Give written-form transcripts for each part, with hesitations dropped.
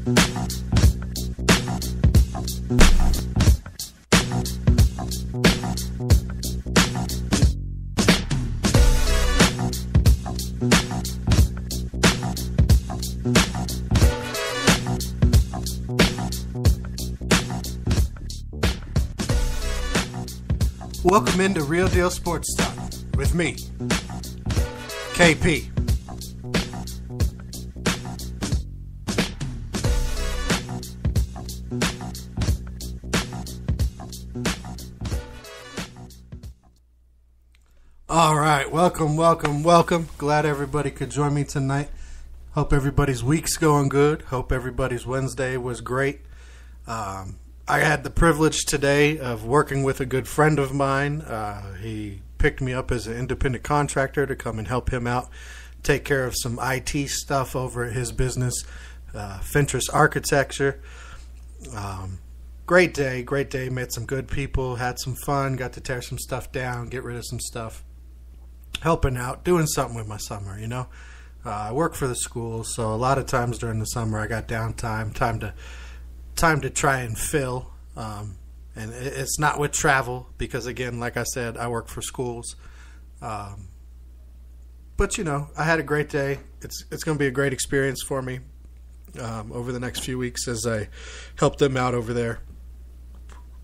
Welcome into Real Deal Sports Talk with me, KP. All right, welcome. Glad everybody could join me tonight. Hope everybody's week's going good. Hope everybody's Wednesday was great. I had the privilege today of working with a good friend of mine. He picked me up as an independent contractor to come and help him out, take care of some IT stuff over at his business, Fentress Architecture. Great day. Met some good people, had some fun, got to tear some stuff down, get rid of some stuff. Helping out, doing something with my summer, you know. I work for the school, so a lot of times during the summer I got downtime, time to try and fill, and it's not with travel because, again, like I said, I work for schools. But, you know, I had a great day. It's going to be a great experience for me over the next few weeks as I help them out over there,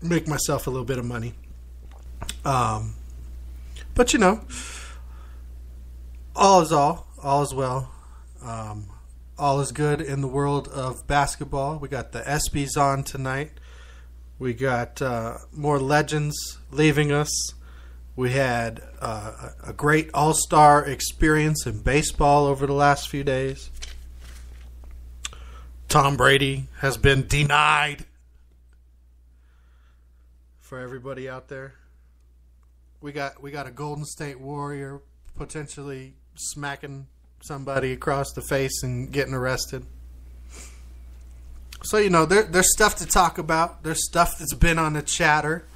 make myself a little bit of money. But, you know, all is well. All is good in the world of basketball. We got the ESPYS on tonight. We got more legends leaving us. We had a great all-star experience in baseball over the last few days. Tom Brady has been denied. For everybody out there, we got a Golden State Warrior potentially smacking somebody across the face and getting arrested. So, you know, there's stuff to talk about. There's stuff that's been on the chatter.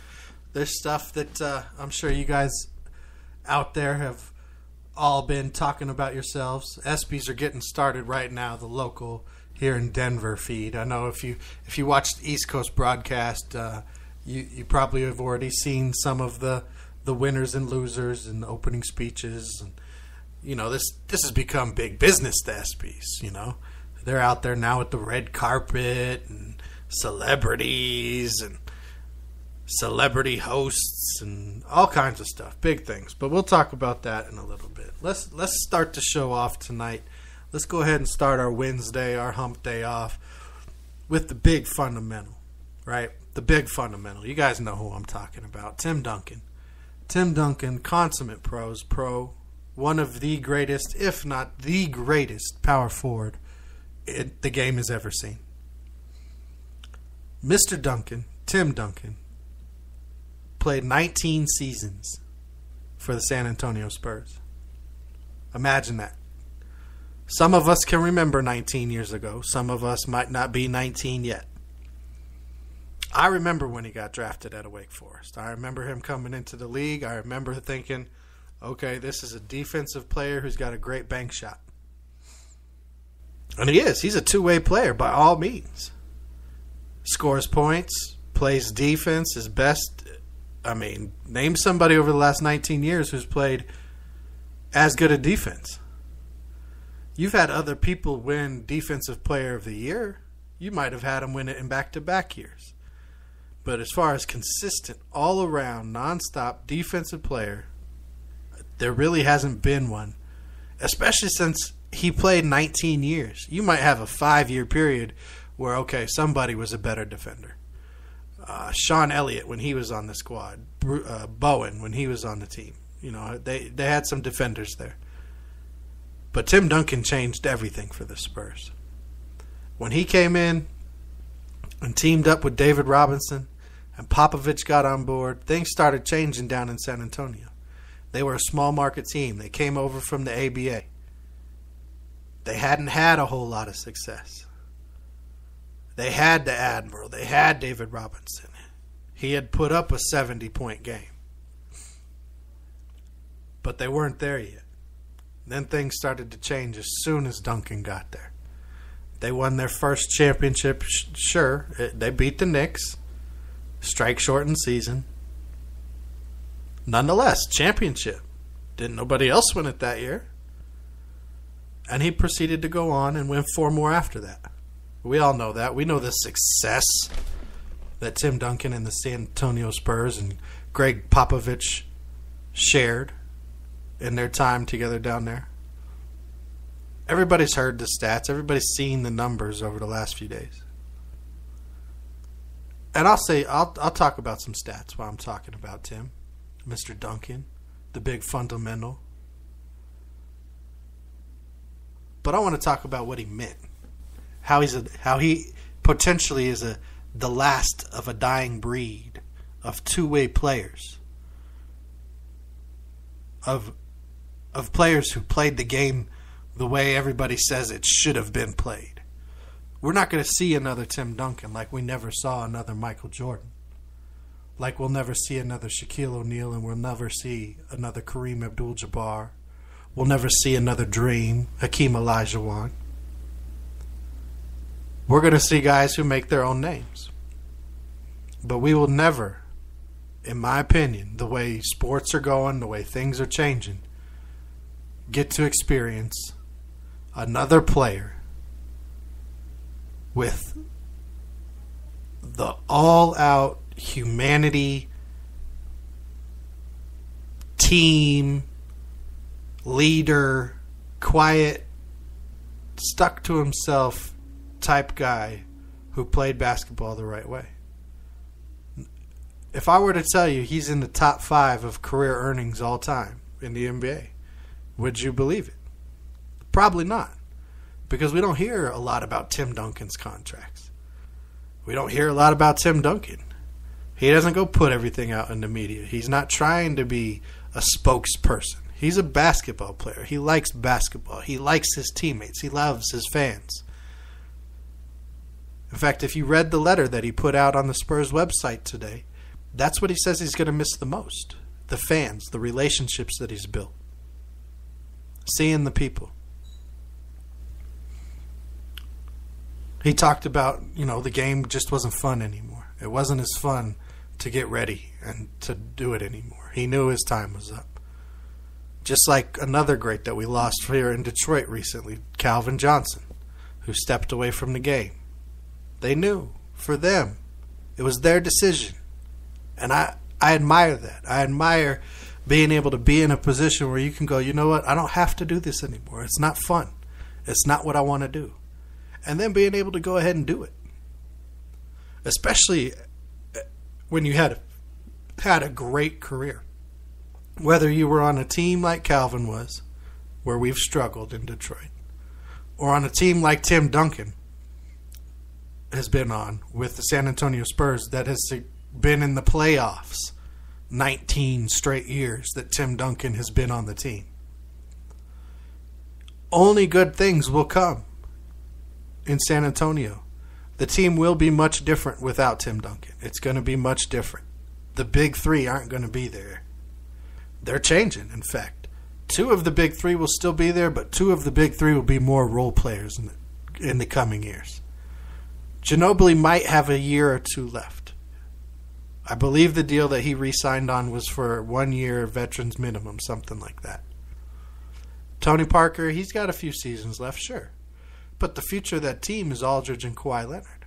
There's stuff that I'm sure you guys out there have all been talking about yourselves. ESPYs are getting started right now, the local here in Denver feed. I know if you watched the East Coast broadcast, you probably have already seen some of the winners and losers and the opening speeches. And you know, this has become big business, the ESPYs, you know. They're out there now with the red carpet and celebrities and celebrity hosts and all kinds of stuff. Big things. But we'll talk about that in a little bit. Let's start the show off tonight. Let's go ahead and start our Wednesday, our hump day off with the big fundamental, right? The big fundamental. You guys know who I'm talking about. Tim Duncan. Tim Duncan, consummate pro. One of the greatest, if not the greatest, power forward the game has ever seen. Mr. Duncan, Tim Duncan, played 19 seasons for the San Antonio Spurs. Imagine that. Some of us can remember 19 years ago. Some of us might not be 19 yet. I remember when he got drafted out of Wake Forest. I remember him coming into the league. I remember thinking, okay, this is a defensive player who's got a great bank shot. And he is. He's a two-way player by all means. Scores points, plays defense, is best. I mean, name somebody over the last 19 years who's played as good a defense. You've had other people win Defensive Player of the Year. You might have had them win it in back-to-back years. But as far as consistent, all-around, nonstop defensive player, there really hasn't been one, especially since he played 19 years. You might have a 5-year period where, okay, somebody was a better defender. Sean Elliott when he was on the squad. Bowen when he was on the team. You know, they had some defenders there. But Tim Duncan changed everything for the Spurs. When he came in and teamed up with David Robinson and Popovich got on board, things started changing down in San Antonio. They were a small market team. They came over from the ABA. They hadn't had a whole lot of success. They had the Admiral. They had David Robinson. He had put up a 70-point game. But they weren't there yet. Then things started to change as soon as Duncan got there. They won their first championship. Sure, they beat the Knicks. Strike shortened season. Nonetheless, championship. Didn't nobody else win it that year. And he proceeded to go on and win 4 more after that. We all know that. We know the success that Tim Duncan and the San Antonio Spurs and Greg Popovich shared in their time together down there. Everybody's heard the stats. Everybody's seen the numbers over the last few days. And I'll talk about some stats while I'm talking about Tim, Mr. Duncan, the big fundamental. But I want to talk about what he meant. How he potentially is the last of a dying breed of two-way players. Of players who played the game the way everybody says it should have been played. We're not going to see another Tim Duncan like we never saw another Michael Jordan. Like we'll never see another Shaquille O'Neal, and we'll never see another Kareem Abdul-Jabbar. We'll never see another Dream, Hakeem Olajuwon. We're going to see guys who make their own names. But we will never, in my opinion, the way sports are going, the way things are changing, get to experience another player with the all-out humanity, team, leader, quiet, stuck to himself type guy who played basketball the right way. If I were to tell you he's in the top 5 of career earnings all time in the NBA, would you believe it? Probably not. Because we don't hear a lot about Tim Duncan's contracts. We don't hear a lot about Tim Duncan. He doesn't go put everything out in the media. He's not trying to be a spokesperson. He's a basketball player. He likes basketball. He likes his teammates. He loves his fans. In fact, if you read the letter that he put out on the Spurs website today, that's what he says he's going to miss the most. The fans, the relationships that he's built. Seeing the people. He talked about, the game just wasn't fun anymore. It wasn't as fun to get ready and to do it anymore. He knew his time was up. Just like another great that we lost here in Detroit recently, Calvin Johnson, who stepped away from the game. They knew, for them, it was their decision. And I admire that. I admire being able to be in a position where you can go, you know what, I don't have to do this anymore. It's not fun. It's not what I want to do. And then being able to go ahead and do it. Especially when you had a great career. Whether you were on a team like Calvin was, where we've struggled in Detroit, or on a team like Tim Duncan has been on with the San Antonio Spurs that has been in the playoffs 19 straight years that Tim Duncan has been on the team. Only good things will come in San Antonio. The team will be much different without Tim Duncan. It's going to be much different. The big 3 aren't going to be there. They're changing, in fact. 2 of the big 3 will still be there, but 2 of the big 3 will be more role players in the coming years. Ginobili might have a year or 2 left. I believe the deal that he re-signed on was for 1 year veterans minimum, something like that. Tony Parker, he's got a few seasons left, sure. But the future of that team is Aldridge and Kawhi Leonard.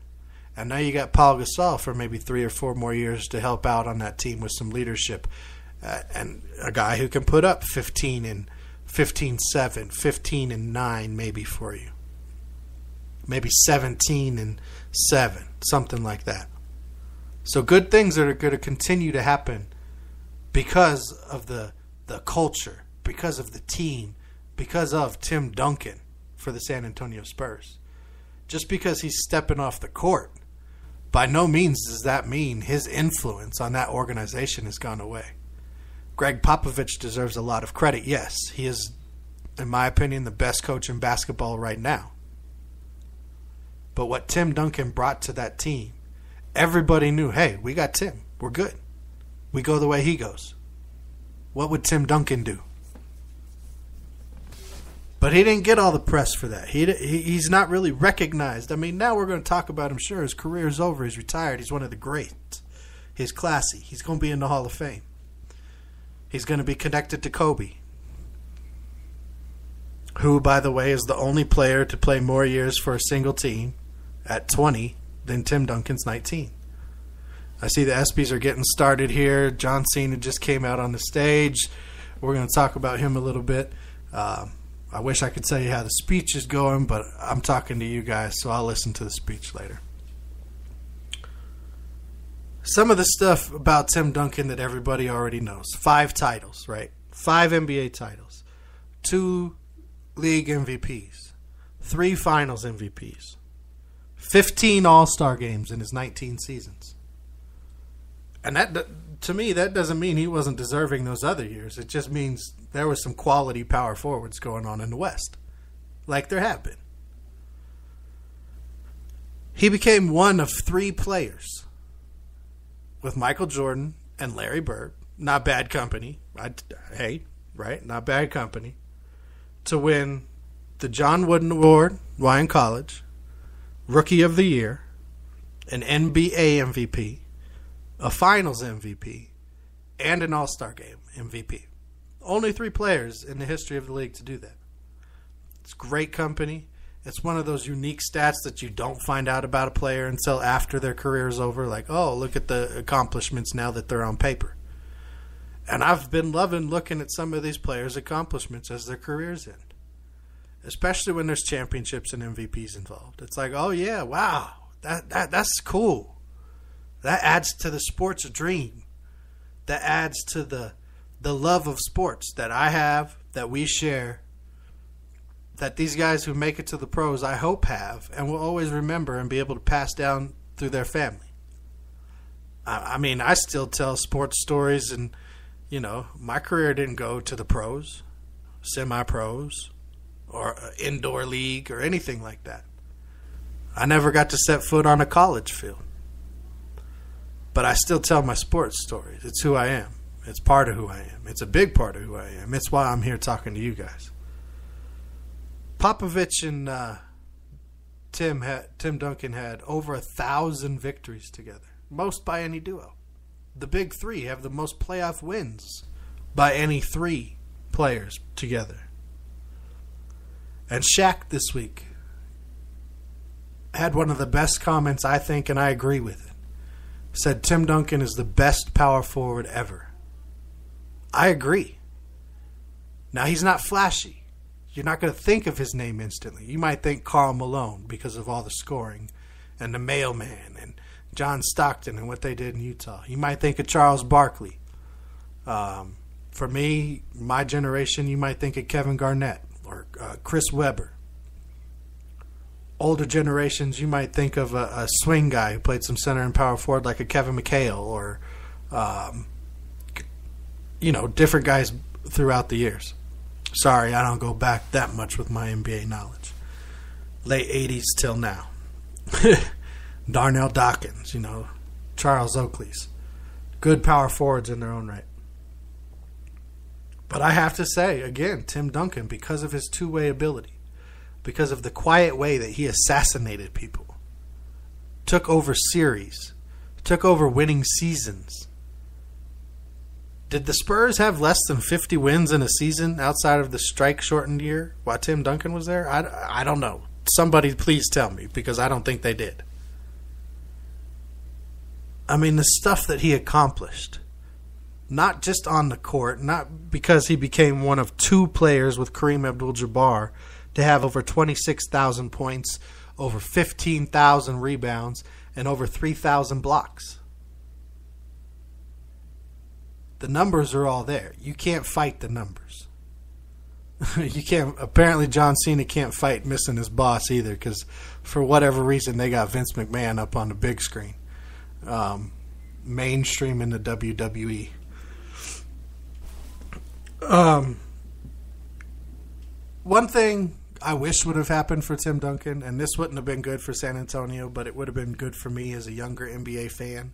And now you got Paul Gasol for maybe 3 or 4 more years to help out on that team with some leadership. And a guy who can put up 15-7, 15-9 maybe for you. Maybe 17-7, something like that. So good things are going to continue to happen because of the culture, because of the team, because of Tim Duncan for the San Antonio Spurs. Just because he's stepping off the court, by no means does that mean his influence on that organization has gone away. Greg Popovich deserves a lot of credit. Yes, he is, in my opinion, the best coach in basketball right now. But what Tim Duncan brought to that team, everybody knew, hey, we got Tim. We're good. We go the way he goes. What would Tim Duncan do? But he didn't get all the press for that. He's not really recognized. I mean, now we're going to talk about him. Sure, his career's over. He's retired. He's one of the greats. He's classy. He's going to be in the Hall of Fame. He's going to be connected to Kobe, who, by the way, is the only player to play more years for a single team at 20 than Tim Duncan's 19. I see the ESPYs are getting started here. John Cena just came out on the stage. We're going to talk about him a little bit. I wish I could tell you how the speech is going, but I'm talking to you guys, so I'll listen to the speech later. Some of the stuff about Tim Duncan that everybody already knows. 5 titles, right? 5 NBA titles. 2 league MVPs. 3 finals MVPs. 15 All-Star games in his 19 seasons. And that, to me, that doesn't mean he wasn't deserving those other years. It just means there was some quality power forwards going on in the West, like there have been. He became one of 3 players, with Michael Jordan and Larry Bird, not bad company, not bad company, to win the John Wooden Award while in college, Rookie of the Year, an NBA MVP, a Finals MVP, and an All-Star Game MVP. Only 3 players in the history of the league to do that. It's great company. It's one of those unique stats that you don't find out about a player until after their career is over. Like, oh, look at the accomplishments now that they're on paper. And I've been loving looking at some of these players' accomplishments as their careers end. Especially when there's championships and MVPs involved. It's like, oh yeah, wow, that's cool. That adds to the sports dream. That adds to the love of sports that I have, that we share, that these guys who make it to the pros, I hope, have, and will always remember and be able to pass down through their family. I mean, I still tell sports stories, and, you know, my career didn't go to the pros, semi-pros, or indoor league, or anything like that. I never got to set foot on a college field. But I still tell my sports stories. It's who I am. It's part of who I am. It's a big part of who I am. It's why I'm here talking to you guys. Popovich and Tim Duncan had over 1,000 victories together. Most by any duo. The big 3 have the most playoff wins by any 3 players together. And Shaq this week had one of the best comments, I think, and I agree with it. Said Tim Duncan is the best power forward ever. I agree. Now, he's not flashy. You're not going to think of his name instantly. You might think Karl Malone because of all the scoring and the mailman and John Stockton and what they did in Utah. You might think of Charles Barkley. For me, my generation, you might think of Kevin Garnett or Chris Webber. Older generations, you might think of a swing guy who played some center and power forward like a Kevin McHale or, different guys throughout the years. Sorry, I don't go back that much with my NBA knowledge. Late 80s till now. Darnell Dawkins, Charles Oakley's. Good power forwards in their own right. But I have to say, again, Tim Duncan, because of his two-way ability, because of the quiet way that he assassinated people, took over series, took over winning seasons. Did the Spurs have less than 50 wins in a season outside of the strike-shortened year while Tim Duncan was there? I don't know. Somebody please tell me, because I don't think they did. I mean, the stuff that he accomplished, not just on the court, not because he became one of 2 players with Kareem Abdul-Jabbar to have over 26,000 points, over 15,000 rebounds, and over 3,000 blocks. The numbers are all there. You can't fight the numbers. You can't. Apparently, John Cena can't fight missing his boss either, because for whatever reason, they got Vince McMahon up on the big screen, mainstream in the WWE. One thing I wish would have happened for Tim Duncan, and this wouldn't have been good for San Antonio, but it would have been good for me as a younger NBA fan.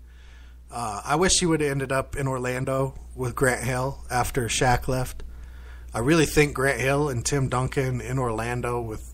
I wish he would have ended up in Orlando with Grant Hill after Shaq left. I really think Grant Hill and Tim Duncan in Orlando with